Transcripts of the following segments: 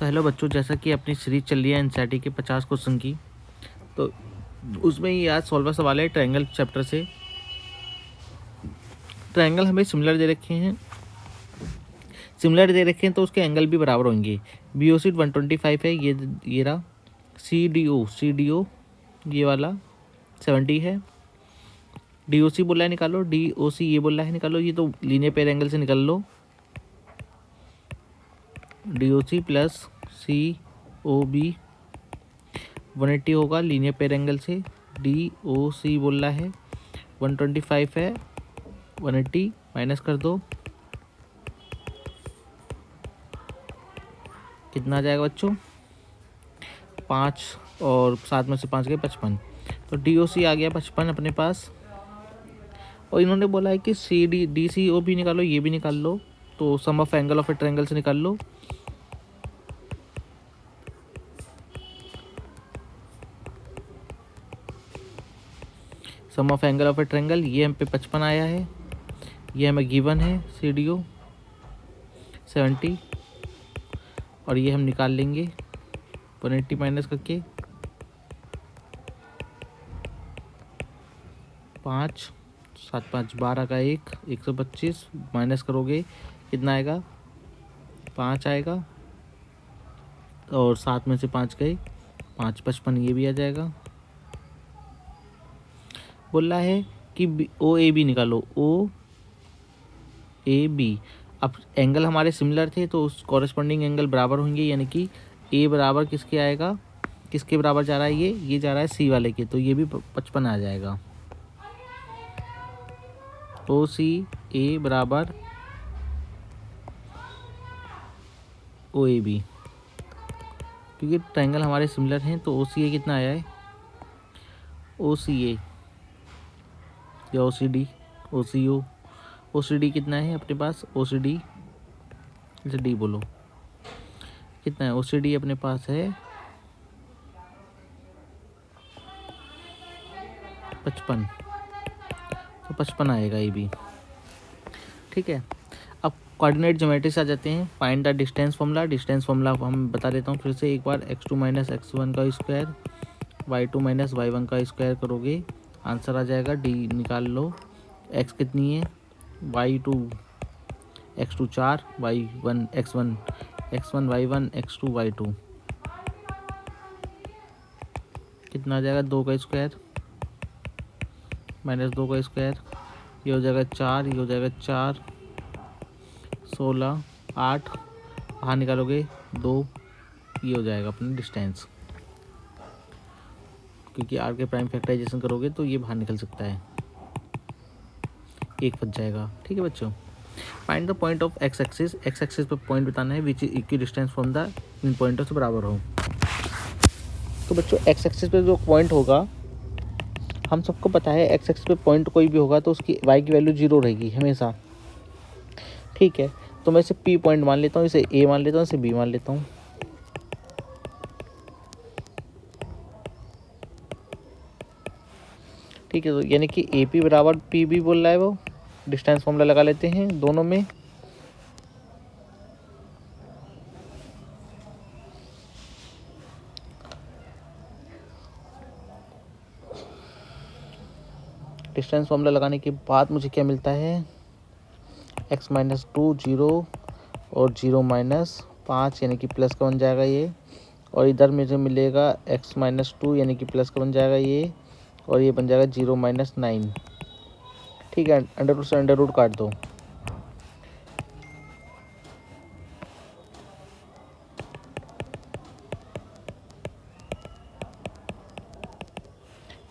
तो हेलो बच्चों, जैसा कि अपनी सीरीज चल रही है एनसीईआरटी के 50 क्वेश्चन की, तो उसमें ही आज 16वां सवाल है ट्रायंगल चैप्टर से। ट्रायंगल हमें सिमिलर दे रखे हैं तो उसके एंगल भी बराबर होंगे। BOC 125 है, ये रहा। CDO ये वाला 70 है। DOC बोला है निकालो, DOC ये बोला है निकालो। ये तो लीनियर पेयर एंगल से निकाल लो। DOC प्लस COB 180 होगा लीनियर पेयर एंगल से। DOC बोल रहा है 125 है, 180 माइनस कर दो, कितना आ जाएगा बच्चों? 5 और 7 में से 5 गए 55। तो DOC आ गया 55 अपने पास। और इन्होंने बोला है कि DCO भी निकालो, ये भी निकाल लो। तो sum of angle of a triangle से निकाल लो। Sum of angle of a triangle ये हम पे 55 आया है, ये हमें गिवन है CDO 70, और ये हम निकाल लेंगे 180 माइनस करके 5 7 5 12 का 125 माइनस करोगे कितना आएगा? 5 आएगा, और 7 में से 5 गए 5 55, ये भी आ जाएगा। बोल रहा है कि OAB निकालो, OAB। अब एंगल हमारे सिमिलर थे तो उस कॉरेस्पॉन्डिंग एंगल बराबर होंगे, यानी कि A बराबर किसके आएगा, किसके बराबर जा रहा है? ये जा रहा है C वाले के, तो ये भी 55 आ जाएगा। OCA बराबर OAB, क्योंकि ट्रायंगल हमारे सिमिलर हैं। तो OCA कितना आया है? OCA या OCO OCD कितना है अपने पास? OCD जैसे D बोलो, कितना है OCD अपने पास है? 55, तो 55 आएगा ये भी। ठीक है, अब कोऑर्डिनेट ज्योमेट्री से आ जाते हैं। फाइंड द डिस्टेंस फॉर्मूला हम बता देता हूँ फिर से एक बार। x2 माइनस x1 का स्क्वायर, y2 माइनस y1 का स्क्वायर करोगे, आंसर आ जाएगा D निकाल लो। x कितनी है? y2 x2 4, y1 x1 y1 x2 y2, कितना आ जाएगा? 2 का स्क्वायर माइनस 2 का स्क्वायर, ये हो जाएगा 4, ये हो जाएगा 4 16 8, बाहर निकालोगे 2, ये हो जाएगा अपना डिस्टेंस, क्योंकि r के प्राइम फैक्टराइजेशन करोगे तो ये बाहर निकल सकता है, 1 बच जाएगा। ठीक है बच्चों, find the point of x axis पे पॉइंट बताना है which is equidistance from the इन पॉइंटों से बराबर हो। तो बच्चों x एक्सिस पे जो पॉइंट होगा, हम सबको पता है x एक्सिस पे पॉइंट कोई भी होगा तो उसकी y की वैल्यू 0 रहेगी हमेशा। ठीक है, तो मैं इसे P पॉइंट मान लेता हूँ, इसे A मान लेता हूँ, इसे B मान लेता हूँ। ठीक है, तो यानी कि AP बराबर PB बोल रहा है वो। डिस्टेंस फॉर्मूला लगा लेते हैं दोनों में। डिस्टेंस फॉर्मूला लगाने के बाद मुझे क्या मिलता है? x माइनस 2 0 और 0 माइनस 5, यानी कि प्लस का बन जाएगा ये। और इधर मुझे मिलेगा x माइनस 2, यानी कि प्लस का बन जाएगा ये, और ये बन जाएगा 0 माइनस 9। ठीक है, अंडर रूट से अंडर रूट काट दो,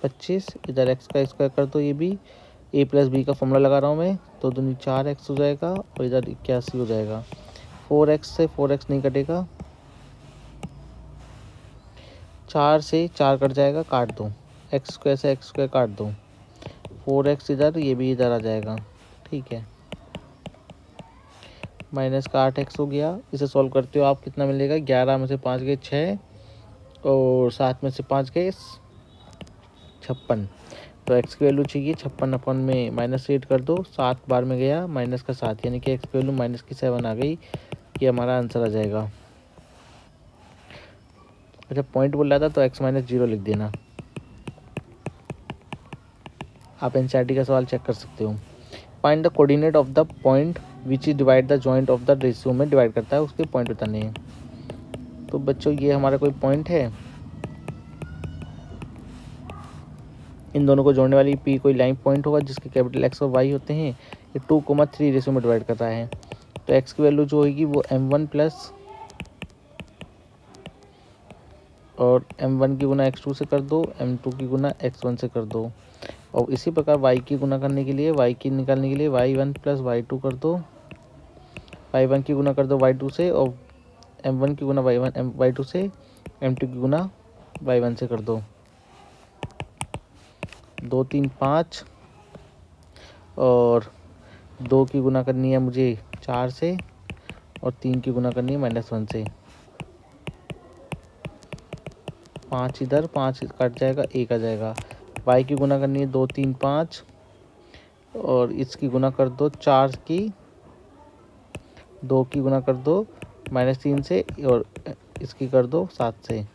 पच्चीस, इधर x का स्क्वायर कर दो, ये भी a प्लस बी का फॉर्मूला लगा रहा हूँ मैं, तो दूनी 4x हो जाएगा, और इधर 81 हो जाएगा। 4x से 4x नहीं कटेगा, 4 से 4 कट जाएगा, काट दो। x स्क्वायर से x स्क्वायर काट दो, 4x इधर, ये भी इधर आ जाएगा। ठीक है, माइनस का 8x हो गया। इसे सॉल्व करते हो आप, कितना मिलेगा? 11 में से 5 गए 6, और 7 में से 5 गए 56। तो x की वैल्यू चाहिए 56 अपन में -8 कर दो, 7 बार में गया माइनस का 7, यानी कि x की वैल्यू -7 आ गई। ये हमारा आंसर आ जाएगा। अच्छा पॉइंट बोल रहा था तो x माइनस 0 लिख देना। आप एनसीईआरटी का सवाल चेक कर सकते हो। Find the coordinate of the point which is divide the joint of the ratio में डिवाइड करता है, उसके पॉइंट बताने हैं। तो बच्चों ये हमारा कोई पॉइंट है, इन दोनों को जोड़ने वाली P कोई लाइन पॉइंट होगा जिसके कैपिटल X और Y होते हैं। ये 2,3 रेशियो में डिवाइड कर रहा है, तो X की वैल्यू जो होगी वो M1 प्लस और M1 की गुना X2 से कर दो, M2 की गुना X1 से कर दो। और इसी प्रकार Y की गुना करने के लिए, Y की निकालने के लिए Y1 प्लस Y2 कर दो, Y1 की गुना कर दो Y2 से, और M1 की गुना Y2 से, M2 की गुना Y1 से कर दो। 2 3 5 और 2 की गुना करनी है मुझे 4 से, और 3 की गुना करनी है -1 से। 5 इधर, 5 कट जाएगा, 1 आ जाएगा। Y की गुना करनी है 2 3 5 और इसकी गुना कर दो 4 की, 2 की गुना कर दो -3 से, और इसकी कर दो 7 से।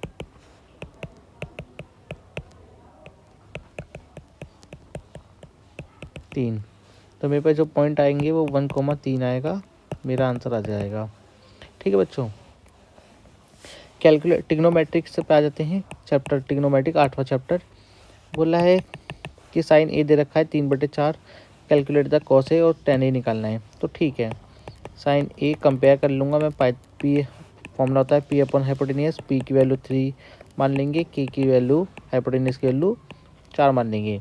तीन, तो मेरे पास जो पॉइंट आएंगे वो 1,3 आएगा, मेरा आंसर आ जाएगा। ठीक है बच्चों, कैलकुलेट ट्रिग्नोमेट्रिक्स पे आ जाते हैं। चैप्टर ट्रिग्नोमेट्रिक 8वां चैप्टर। बोला है कि साइन ए दे रखा है 3/4, कैलकुलेट द कॉस ए और tan ए निकालना है। तो ठीक है, साइन ए कंपेयर कर लूँगा मैं। पी फॉर्मूला होता है पी अपॉन हाइपोटेनियस। पी की वैल्यू 3 मान लेंगे, के की वैल्यू, हाइपोटेनियस की वैल्यू 4 मान लेंगे।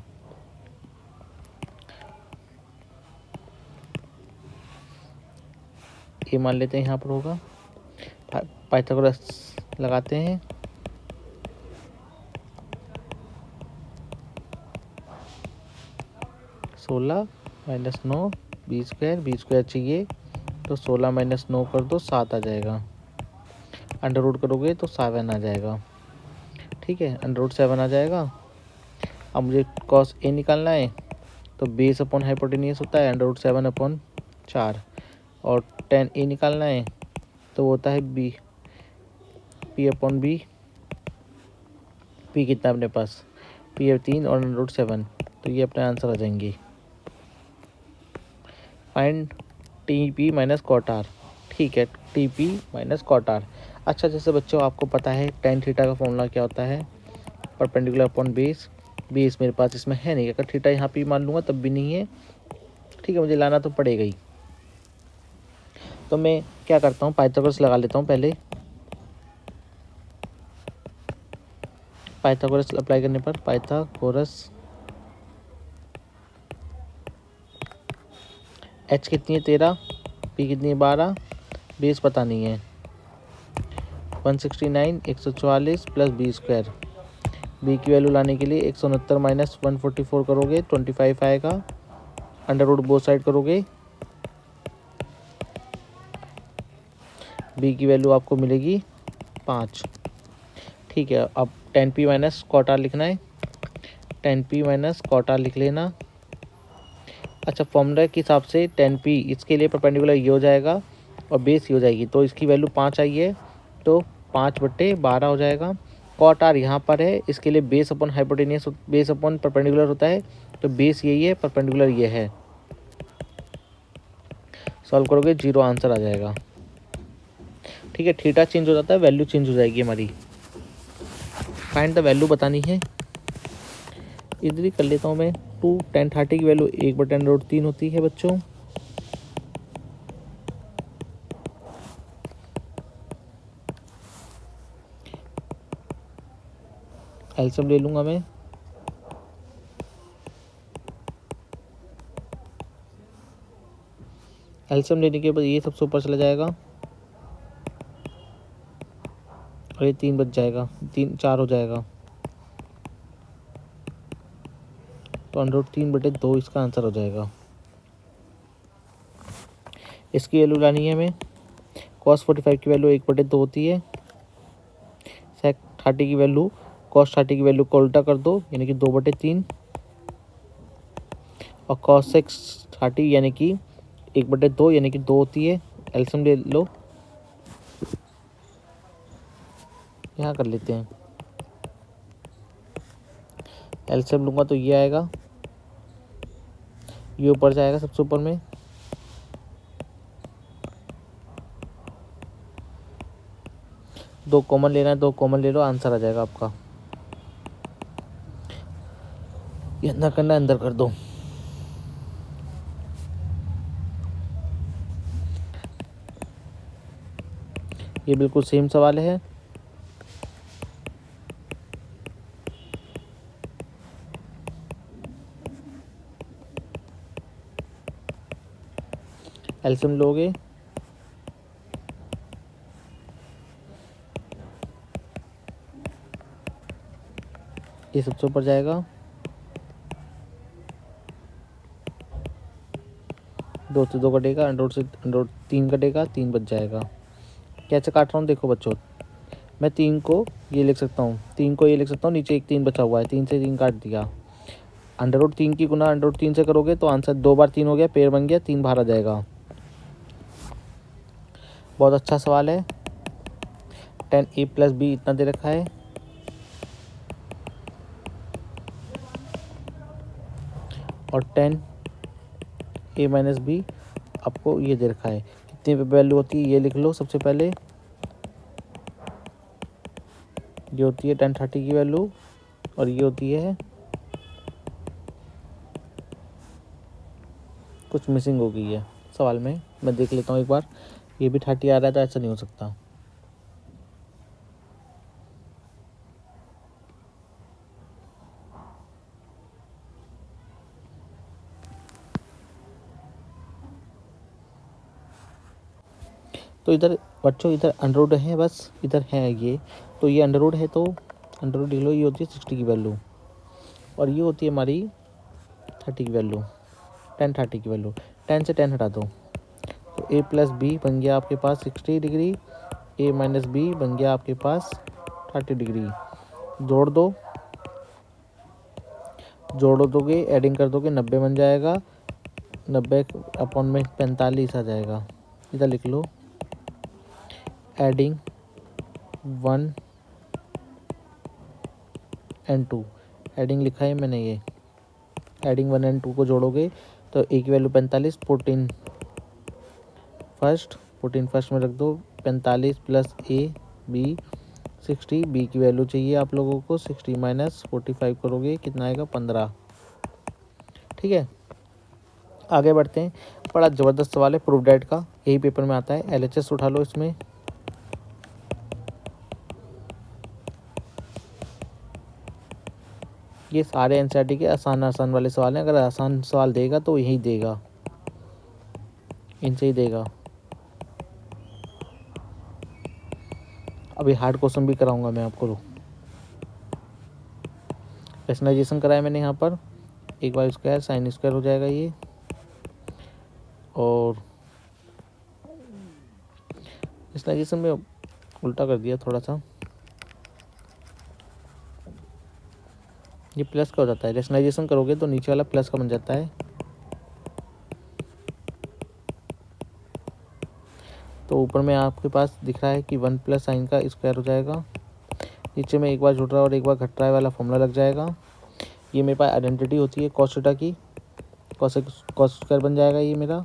ये मान लेते हैं यहाँ पर होगा। पाइथागोरस लगाते हैं। सोलह -9 बी स्क्वायर चाहिए, तो 16 - 9 कर दो, 7 आ जाएगा। अंडर रूट करोगे तो 7 आ जाएगा। ठीक है, अंडर रूट 7 आ जाएगा। अब मुझे कॉस ए निकालना है, तो बेस अपॉन हाइपोटेनियस होता है अंडर रूट 7/4, और tan ए निकालना है तो वो होता है B, P upon B. P कितना अपने पास, पी है 3 और अंडर रूट 7, तो ये अपने आंसर आ जाएंगे। Find T P minus cot R. ठीक है, T P minus cot R. अच्छा, जैसे बच्चों आपको पता है tan थीटा का फॉर्मूला क्या होता है, परपेंडिकुलर अपॉन बेस। बेस मेरे पास इसमें है नहीं, अगर थीटा यहाँ पे मान लूँगा तब भी नहीं है। ठीक है, मुझे लाना तो पड़ेगा ही। तो मैं क्या करता हूँ, पाइथागोरस लगा लेता हूँ पहले। पाइथागोरस अप्लाई करने पर पाइथागोरस h कितनी है 13, p कितनी है 12, बेस पता नहीं है। 169 144 प्लस बी स्क्वायर। बी की वैल्यू लाने के लिए 169 माइनस 144 करोगे 25 आएगा। अंडर रूट बोथ साइड करोगे, बी की वैल्यू आपको मिलेगी 5। ठीक है, अब tan p minus cot R लिखना है। tan p minus cot R लिख लेना। अच्छा, फॉर्मूला के हिसाब से tan p इसके लिए परपेंडिकुलर ये हो जाएगा और बेस ये हो जाएगी, तो इसकी वैल्यू 5 आई है, तो 5/12 हो जाएगा। कॉट आर यहाँ पर है, इसके लिए base upon hypotenuse, base upon perpendicular होता है, तो बेस यही है, परपेंडिकुलर ये है। सॉल्व करोगे 0 आंसर आ जाएगा। ठीक है, थीटा चेंज हो जाता है, वैल्यू चेंज हो जाएगी हमारी। फाइंड द वैल्यू बतानी है, इधर ही कर लेता हूँ मैं। 2 tan 30 की वैल्यू 1/√3 होती है बच्चों। एलसीएम ले लूँगा मैं। एलसीएम लेने के बाद ये सबसे ऊपर चला जाएगा और ये 3 बच जाएगा, 4 हो जाएगा, तो √3/2 इसका आंसर हो जाएगा। इसकी वैल्यू लानी है हमें। cos 45 की वैल्यू 1/2 होती है। sec 30 की वैल्यू, cos 30 की वैल्यू को उल्टा कर दो, यानी कि 2/3, और cos 30 यानी कि 1/2 यानी कि 2 होती है। एलसीएम ले लो। यहाँ कर लेते हैं। एलसीएम लूँगा तो ये आएगा, ये ऊपर जाएगा सबसे ऊपर में, दो कॉमन लेना है, दो कॉमन ले लो, आंसर आ जाएगा आपका। ये अंदर करना है, अंदर कर दो। ये बिल्कुल सेम सवाल है। एलसीएम लोगे, ये सबसे ऊपर जाएगा, दो से दो कटेगा, अंडर से अंडर तीन कटेगा, तीन बच जाएगा। कैसे काट रहा हूँ देखो बच्चों, मैं तीन को ये लिख सकता हूँ, तीन को ये लिख सकता हूँ, नीचे एक तीन बचा हुआ है, तीन से तीन काट दिया। अंडर रूट तीन की गुना अंडर रूट तीन से करोगे तो आंसर 2 बार 3 हो गया, पेड़ बन गया, 3 बाहर आ जाएगा। बहुत अच्छा सवाल है। 10a + b इतना दे रखा है, और 10a - b आपको ये दे रखा है। कितनी वैल्यू होती है ये लिख लो सबसे पहले। ये होती है 1030 की वैल्यू, और ये होती है, कुछ मिसिंग हो गई है सवाल में, मैं देख लेता हूँ एक बार। ये भी 30 आ रहा है तो ऐसा नहीं हो सकता। तो इधर बच्चों इधर अंडर रूट है, बस इधर है ये, तो ये अंडर रूट है तो अंडर रूट लो, ये होती है 60 की वैल्यू, और ये होती है हमारी 30 की वैल्यू, 1030 की वैल्यू। 10 से 10 हटा दो तो a + b बन गया आपके पास 60 डिग्री, a - b बन गया आपके पास 30 डिग्री। जोड़ दो, जोड़ दोगे, एडिंग कर दोगे, 90 बन जाएगा, 90/45 आ जाएगा। इधर लिख लो, एडिंग 1 and 2, एडिंग लिखा है मैंने, ये एडिंग 1 and 2 को जोड़ोगे तो a की वैल्यू 45, 14 फर्स्ट में रख दो, 45 + a b 60, b की वैल्यू चाहिए आप लोगों को, 60 - 45 करोगे कितना आएगा, 15। ठीक है, आगे बढ़ते हैं। बड़ा ज़बरदस्त सवाल है, प्रूफ डेट का, यही पेपर में आता है। LHS उठा लो इसमें, ये सारे NCERT के आसान वाले सवाल हैं। अगर आसान सवाल देगा तो यही देगा, इनसे ही देगा। अभी हार्ड क्वेश्चन भी कराऊंगा मैं आपको। रेशनलाइजेशन कराया मैंने यहाँ पर, एक बार स्क्वायर साइन स्क्वायर हो जाएगा ये, और रेशनलाइजेशन में उल्टा कर दिया थोड़ा सा, ये प्लस का हो जाता है। रेशनलाइजेशन करोगे तो नीचे वाला प्लस का बन जाता है। तो ऊपर में आपके पास दिख रहा है कि 1 + साइन का स्क्वायर हो जाएगा, नीचे में एक बार जुड़ रहा है और एक बार घट रहा है वाला फॉर्मूला लग जाएगा। ये मेरे पास आइडेंटिटी होती है cos थीटा की, cos स्क्वायर बन जाएगा ये मेरा।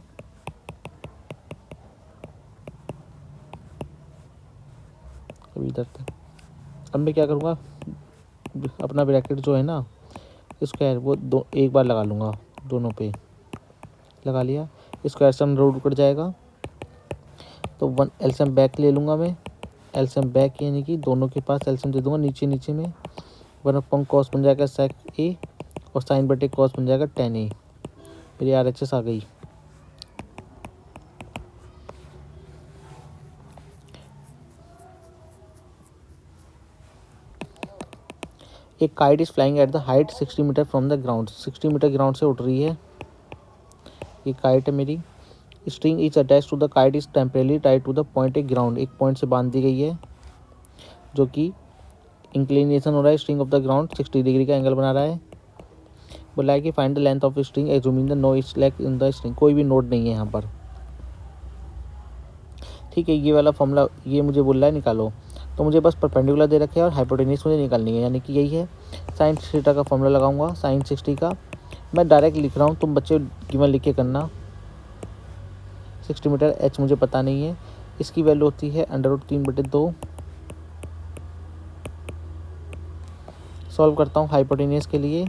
अभी इधर तक, अब मैं क्या करूँगा, अपना ब्रैकेट जो है ना स्क्वायर, वो दो एक बार लगा लूँगा, दोनों पे लगा लिया, स्क्वायर से रूट कट जाएगा, तो 1 एलसीएम बैक ले लूँगा मैं। एलसीएम बैक यानी कि दोनों के पास एलसीएम दे दूँगा, नीचे में 1/cos बन जाएगा sec a, और sin/cos बन जाएगा tan a। मेरी RHS आ गई। एक kite is flying at the height 60 metre from the ground, 60 metre ground से उड़ रही है। ये काइट है मेरी, string is attach to the kite is temporarily tied to the point A ground, एक पॉइंट से बांध दी गई है जो कि इंक्लिनेशन हो रहा है, string of the ground 60 degree का एंगल बना रहा है। बोला है कि find the length of string assuming the no slack in the string, कोई भी नोड नहीं है यहाँ पर। ठीक है, ये वाला फॉर्मूला ये मुझे बोल रहा है निकालो, तो मुझे बस परपेंडिकुलर दे रखे हैं और हाइपोटेन्यूज मुझे निकालनी है, यानी कि यही है। साइन थीटा का फॉर्मूला लगाऊंगा, साइन 60 का मैं डायरेक्ट लिख रहा हूँ, तुम बच्चे गिवन लिख के करना। 60 मीटर एच मुझे पता नहीं है, इसकी वैल्यू होती है √3/2। सॉल्व करता हूँ हाइपोटेन्यूज के लिए,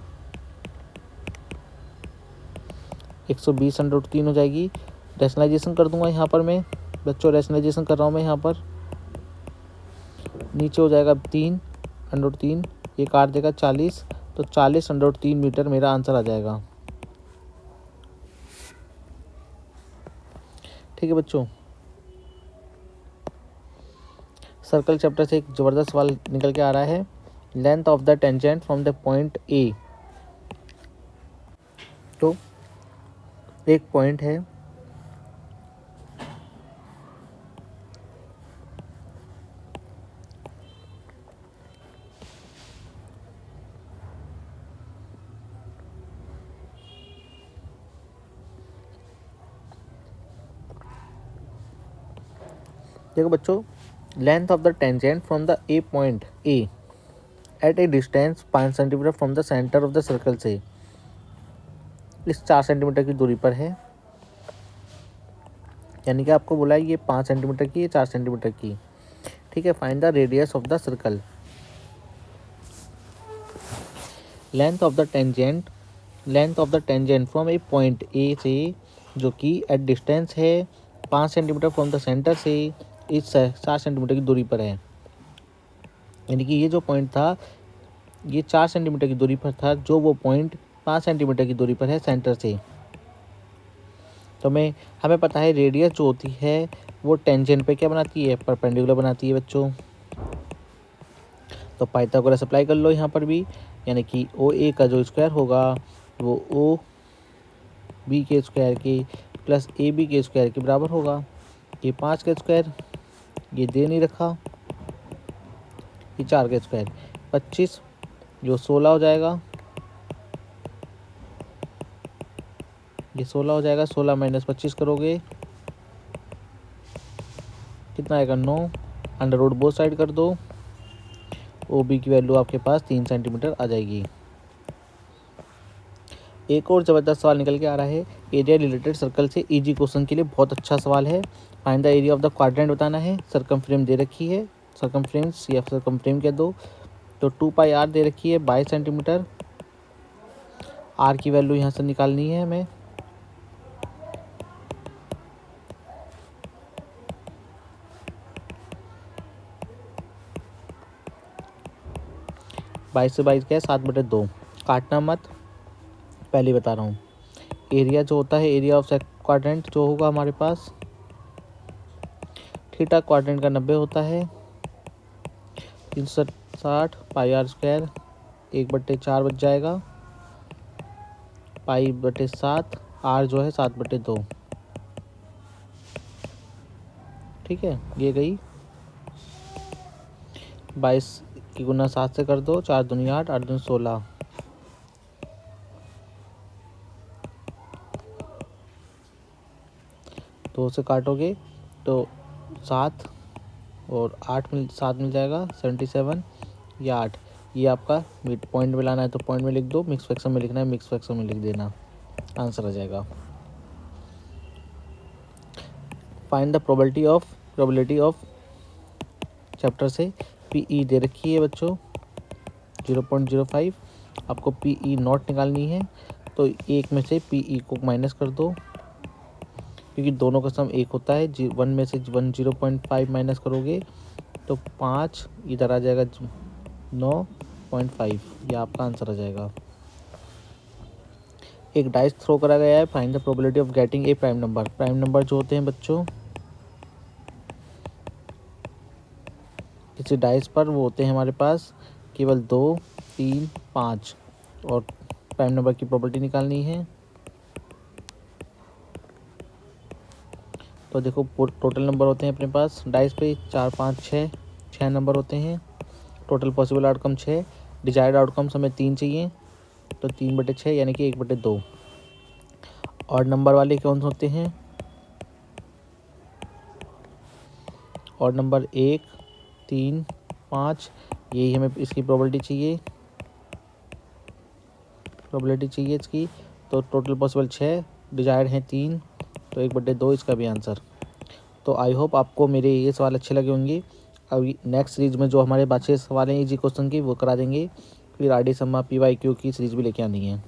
120 √3 हो जाएगी। रैशनलाइजेशन कर दूंगा यहाँ पर मैं बच्चों, रैशनलाइजेशन कर रहा हूँ मैं यहाँ पर। नीचे हो जाएगा 3 ये काट देगा 40, तो 40 √3 मेरा आंसर आ जाएगा। ठीक है बच्चों, सर्कल चैप्टर से एक ज़बरदस्त सवाल निकल के आ रहा है। Length of the tangent from the point A. तो एक पॉइंट है, देखो बच्चों, length of the tangent from the A point A at a distance 5 centimetre from the centre of the circle से इस 4 सेंटीमीटर की दूरी पर है। यानी कि आपको बोला है ये 5 सेंटीमीटर की, ये 4 सेंटीमीटर की। ठीक है, find the radius of the circle. Length of the tangent from A point ए से, जो कि एट डिस्टेंस है 5 सेंटीमीटर फ्रॉम द सेंटर से इस 4 सेंटीमीटर की दूरी पर है। यानी कि ये जो पॉइंट था ये 4 सेंटीमीटर की दूरी पर था, जो वो पॉइंट 5 सेंटीमीटर की दूरी पर है सेंटर से। तो हमें पता है रेडियस जो होती है वो टेंजेंट पे क्या बनाती है, परपेंडिकुलर बनाती है बच्चों। तो पाइथागोरस अप्लाई कर लो यहाँ पर भी, यानी कि ओ ए का जो स्क्वायर होगा वो ओ बी के स्क्वायर के प्लस ए बी के स्क्वायर के बराबर होगा। ये 5 का स्क्वायर ये दे नहीं रखा, ये 4 का स्क्वायर 25 जो 16 हो जाएगा, ये 16 हो जाएगा। 16 - 25 करोगे कितना आएगा 9, अंडर रूट बोथ साइड कर दो, ओ बी की वैल्यू आपके पास 3 सेंटीमीटर आ जाएगी। एक और ज़बरदस्त सवाल निकल के आ रहा है एरिया रिलेटेड सर्कल से, इजी क्वेश्चन के लिए बहुत अच्छा सवाल है। Find the area of the quadrant बताना है। सरकमफ्रेम दे रखी है, सरकमफ्रेंस या सरकमफ्रेम कह दो। तो 2πr दे रखी है 22 सेंटीमीटर। आर की वैल्यू यहाँ से निकालनी है हमें। बाईस से 22 क्या है 7/2, काटना मत, पहले बता रहा हूँ। एरिया जो होता है एरिया ऑफ क्वाड्रेंट जो होगा हमारे पास, थीटा क्वाड्रेंट का 90 होता है, 360 πr², 1/4 बच जाएगा, π/7, आर जो है 7/2। ठीक है, ये गई 22 की गुना 7 से कर दो, 4 दूनी 8, 8 दूनी 16, दो से काटोगे तो 7 और 7 मिल जाएगा 77 या 8। ये आपका मिड पॉइंट में लाना है तो पॉइंट में लिख दो, मिक्स फ्रैक्शन में लिखना है मिक्स फ्रैक्शन में लिख देना, आंसर आ जाएगा। Find the probability of chapter से पीई दे रखी है बच्चों 0.05। आपको पीई नॉट निकालनी है, तो एक में से पीई को माइनस कर दो, क्योंकि दोनों का सम एक होता है। 1 में से 0.5 माइनस करोगे तो 5 इधर आ जाएगा 9.5, ये आपका आंसर आ जाएगा। एक डाइस थ्रो करा गया है। Find the probability of getting a prime number. Prime number जो होते हैं बच्चों किसी डाइस पर वो होते हैं हमारे पास केवल 2, 3, 5, और प्राइम नंबर की प्रोबेबिलिटी निकालनी है। तो देखो टोटल नंबर होते हैं अपने पास डाइस पे 4, 5, 6 नंबर होते हैं। Total possible outcome 6, desired outcomes हमें 3 चाहिए, तो 3/6 यानी कि 1/2। और नंबर वाले कौन से होते हैं, और नंबर 1, 3, 5, यही हमें इसकी प्रोबेबिलिटी चाहिए इसकी। तो टोटल पॉसिबल 6, डिजायर्ड हैं 3, तो 1/2 इसका भी आंसर। तो आई होप आपको मेरे ये सवाल अच्छे लगे होंगे। अब नेक्स्ट सीरीज में जो हमारे 5-6 सवाल हैं इजी क्वेश्चन की वो करा देंगे, फिर RD सम्मा PYQ की सीरीज भी लेके आनी है।